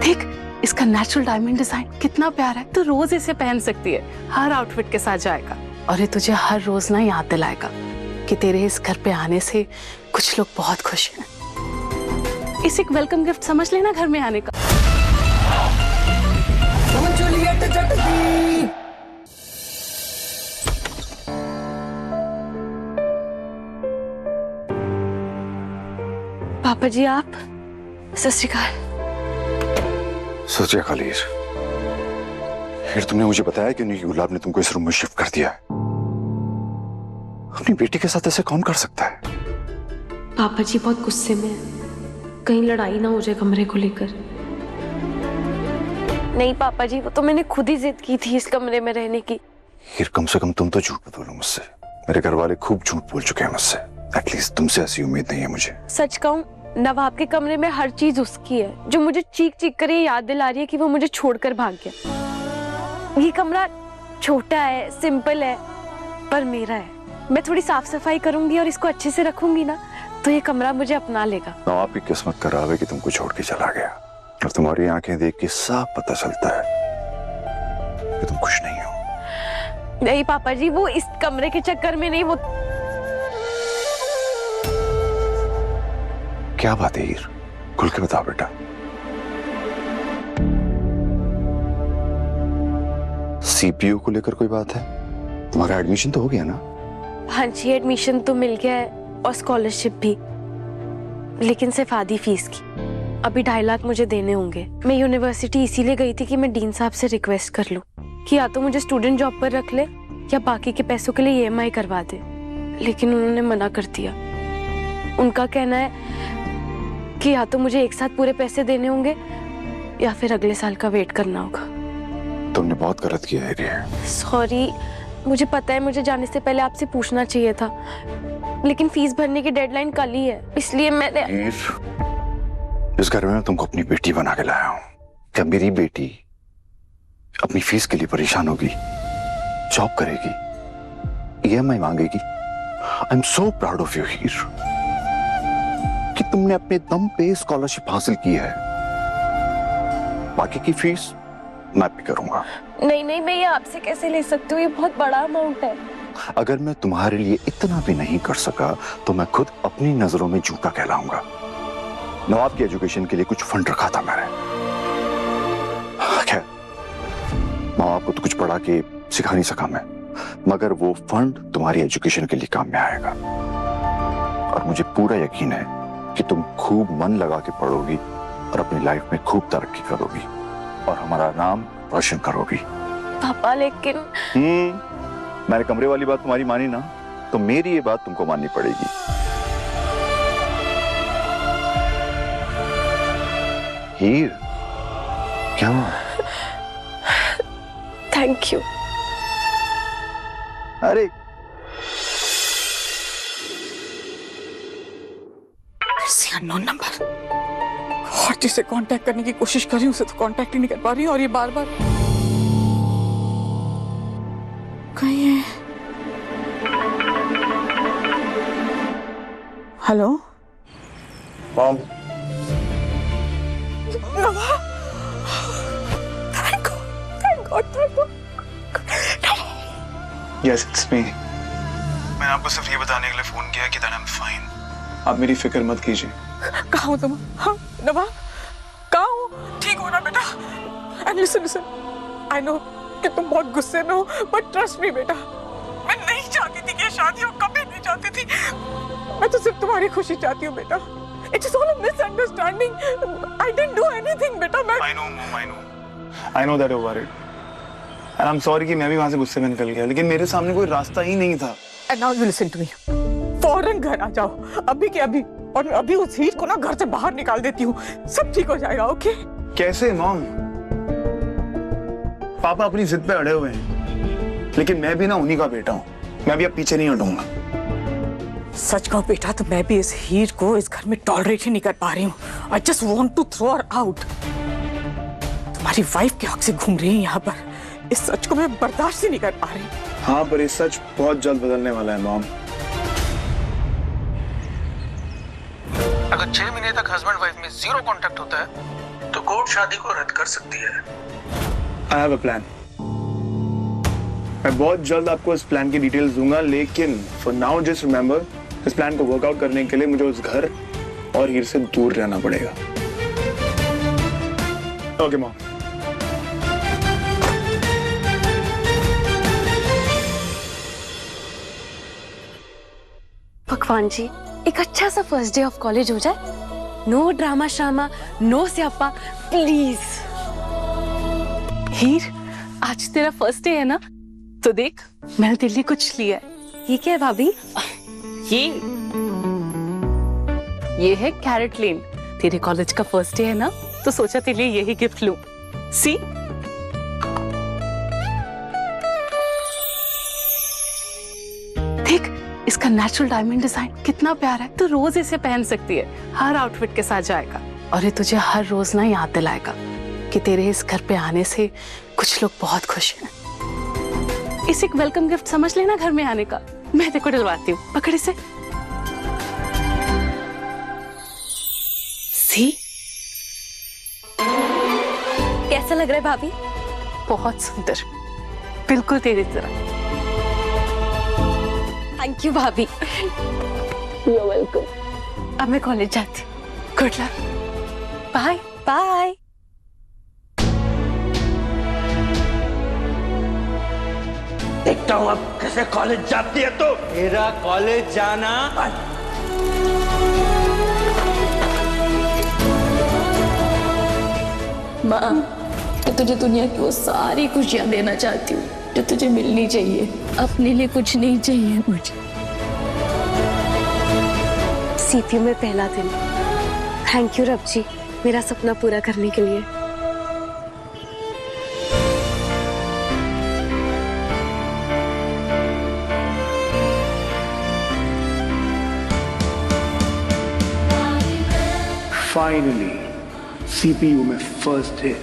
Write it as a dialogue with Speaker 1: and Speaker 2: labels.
Speaker 1: देख इसका natural diamond design कितना प्यारा है। तो रोज इसे पहन सकती है, हर आउटफिट के साथ जाएगा और ये तुझे हर रोज ना याद दिलाएगा कि तेरे इस घर पे आने से कुछ लोग बहुत खुश हैं। इसे एक वेलकम गिफ्ट समझ लेना घर में आने का। पापा जी आप, सत श्री अकाल।
Speaker 2: सत श्री अकाल। फिर तुमने मुझे बताया कि नहीं गुलाब ने तुमको इस रूम में शिफ्ट कर दिया है। अपनी बेटी के साथ ऐसे कौन कर सकता है?
Speaker 3: पापा जी बहुत गुस्से में हैं, कहीं लड़ाई ना हो जाए कमरे को लेकर। नहीं पापा जी, वो तो मैंने खुद ही जिद की थी इस कमरे में रहने की।
Speaker 2: फिर कम से कम तुम तो झूठ मत बोलो मुझसे। मेरे घर वाले खूब झूठ बोल चुके हैं मुझसे। एटलीस्ट तुमसे ऐसी उम्मीद नहीं है मुझे।
Speaker 3: सच कहूं, नवाब के कमरे में हर चीज उसकी है, जो मुझे चीख चीख कर ये याद दिला रही है कि वो मुझे छोड़कर भाग गया। ये कमरा छोटा है, सिंपल है, पर मेरा है। मैं थोड़ी साफ सफाई करूंगी और इसको अच्छे से रखूंगी ना, तो ये कमरा मुझे अपना लेगा।
Speaker 2: नवाब की किस्मत खराब है कि तुमको छोड़ के चला गया, और तुम्हारी आंखें देख के साफ पता चलता है कि तुम खुश नहीं हो।
Speaker 3: नहीं पापा जी, वो इस कमरे के चक्कर में नहीं, वो
Speaker 2: क्या बात है हीर, खुल के बताओ बेटा। सीपीयू को लेकर कोई बात है? तुम्हारा एडमिशन तो हो गया ना?
Speaker 3: हाँ जी, एडमिशन तो मिल गया है और स्कॉलरशिप भी, लेकिन सिर्फ आधी फीस की। अभी 2.5 लाख मुझे देने होंगे। मैं यूनिवर्सिटी इसीलिए गई थी कि मैं डीन साहब से रिक्वेस्ट कर लूं कि या तो मुझे स्टूडेंट जॉब पर रख ले या बाकी के पैसों के लिए EMI करवा दे, लेकिन उन्होंने मना कर दिया। उनका कहना है कि या तो मुझे एक साथ पूरे पैसे देने होंगे या फिर अगले साल का वेट करना होगा।
Speaker 2: तुमने बहुत गलत किया है।
Speaker 3: सॉरी, मुझे पता है मुझे जाने से पहले आपसे पूछना चाहिए था, लेकिन फीस भरने की डेडलाइन कल ही है, इसलिए मैंने।
Speaker 2: इस घर में मैं तुमको अपनी बेटी बना के लाया हूँ। क्या मेरी बेटी अपनी फीस के लिए परेशान होगी, जॉब करेगी, EMI मांगेगी? I am so proud of you Heer कि तुमने अपने दम पे स्कॉलरशिप हासिल की है। बाकी की फीस मैं भी करूंगा।
Speaker 3: नहीं नहीं, मैं ये आपसे कैसे ले सकती हूँ, ये बहुत बड़ा अमाउंट है।
Speaker 2: अगर मैं तुम्हारे लिए इतना भी नहीं कर सका तो मैं खुद अपनी नजरों में झूठा कहलाऊंगा। नवाब की एजुकेशन के लिए कुछ फंड रखा था मैंने। खैर, नवाब को तो कुछ पढ़ा के सिखा नहीं सका मैं, मगर वो फंड तुम्हारी एजुकेशन के लिए काम में आएगा। और मुझे पूरा यकीन है कि तुम खूब मन लगा के पढ़ोगी और अपनी लाइफ में खूब तरक्की करोगी और हमारा नाम रोशन करोगी।
Speaker 3: पापा लेकिन
Speaker 2: मैंने कमरे वाली बात तुम्हारी मानी ना, तो मेरी ये बात तुमको माननी पड़ेगी। हीर, क्या?
Speaker 3: Thank you.
Speaker 2: अरे
Speaker 4: अननोन नंबर, और जिसे कांटेक्ट करने की कोशिश कर रही हूँ उसे तो कांटेक्ट ही नहीं कर पा रही हूँ, और ये बार बार कहीं है। Hello
Speaker 2: mom.
Speaker 4: Thank God.
Speaker 5: Yes it's me. मैंने आपको सिर्फ ये बताने के लिए फोन किया कि दैट आई एम फाइन। आप मेरी फिक्र मत कीजिए।
Speaker 4: कहाँ हो तुम? हाँ नवा, कहाँ हो? ठीक हो ना बेटा? एंड लिसन, आई नो कि तुम बहुत गुस्से में हो, बट ट्रस्ट मी बेटा, मैं नहीं चाहती थी कि ये शादी हो, कभी नहीं चाहती थी। मैं तो सिर्फ तुम्हारी खुशी चाहती हूँ बेटा। It is all a misunderstanding. I didn't do anything बेटा। मैं
Speaker 5: I know mom, I know that you are worried and I am sorry कि मैं भी वहां से गुस्से में निकल गया, लेकिन मेरे सामने कोई रास्ता ही नहीं था।
Speaker 4: And now you listen to me, फौरन घर आ जाओ, अभी के अभी, और मैं अभी उस हीर को ना घर से बाहर निकाल देती हूँ, सब ठीक हो जाएगा। ओके?
Speaker 5: कैसे मॉम? पापा अपनी जिद पे अड़े हुए हैं, लेकिन मैं भी ना उन्हीं का बेटा हूँ, मैं भी अब पीछे नहीं हटूंगा।
Speaker 4: सच कहो बेटा, तो मैं भी इस हीर को इस घर में टॉलरेट ही नहीं कर पा रही हूँ। I just want to throw her out. तुम्हारी वाइफ के हक से घूम रही है यहाँ पर, इस सच को मैं बर्दाश्त ही नहीं कर पा रही।
Speaker 5: हाँ, पर ये सच बहुत जल्द बदलने वाला है मॉम।
Speaker 6: अगर 6 महीने तक हस्बैंड वाइफ में 0 कांटेक्ट होता है तो कोर्ट शादी को रद्द कर सकती है।
Speaker 5: I have a plan. मैं बहुत जल्द आपको इस प्लान की डिटेल्स दूंगा, लेकिन फॉर नाउ जस्ट रिमेंबर, इस प्लान को वर्कआउट करने के लिए मुझे उस घर और हीर से दूर रहना पड़ेगा। Okay mom.
Speaker 3: भगवान जी, एक अच्छा सा फर्स्ट डे ऑफ कॉलेज हो जाए, नो ड्रामा श्रामा, नो स्यापा, प्लीज।
Speaker 1: हीर, आज तेरा फर्स्ट डे है ना, तो देख मैंने तेरे लिए कुछ लिया है।
Speaker 3: ये क्या है भाभी?
Speaker 1: ये है कैरेट लेन। तेरे कॉलेज का फर्स्ट डे है ना, तो सोचा तेरे लिए यही गिफ्ट लूं। सी, देख इसका नेचुरल डायमंड डिजाइन कितना प्यारा है। तो रोज इसे पहन सकती है, हर आउटफिट के साथ जाएगा और ये तुझे हर रोज ना याद दिलाएगा कि तेरे इस घर पे आने से कुछ लोग बहुत खुश हैं। इसे एक वेलकम गिफ्ट समझ लेना घर में आने का। मैं तेरे को डलवाती हूँ, पकड़ इसे। सी,
Speaker 3: कैसा लग रहा है भाभी?
Speaker 1: बहुत सुंदर, बिल्कुल तेरी तरह।
Speaker 3: थैंक यू भाभी।
Speaker 1: You are welcome.
Speaker 3: अब मैं कॉलेज जाती हूँ।
Speaker 1: Good luck, bye
Speaker 3: bye.
Speaker 6: देखता हूँ अब कैसे कॉलेज जाती है तो।
Speaker 7: मेरा कॉलेज जाना
Speaker 8: माँ, मैं तुझे दुनिया की वो सारी खुशियां देना चाहती हूँ जो तुझे मिलनी चाहिए। अपने लिए कुछ नहीं चाहिए मुझे।
Speaker 3: सीपीयू में पहला दिन। थैंक यू रब जी, मेरा सपना पूरा करने के लिए।
Speaker 5: फाइनली CPU में फर्स्ट है।